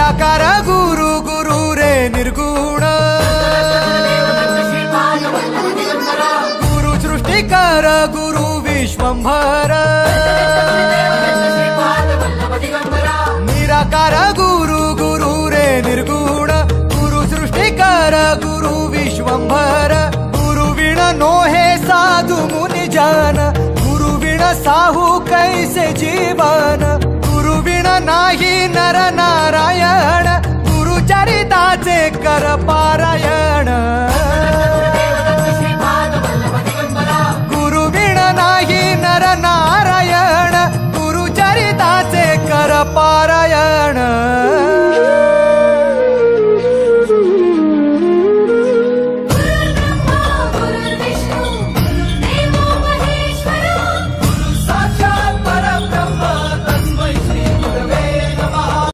निराकार गुरु गुरु रे निर्गुण गुरु सृष्टिकर गुरु विश्वंभर निराकार गुरु गुरु रे निर्गुण गुरु सृष्टिकर गुरु विश्वंभर गुरु विण नोहे साधु मुनि जन गुरु विण साहू कैसे जीवन गुरु विण नाही नर नारायण गुरु चरिताचे कर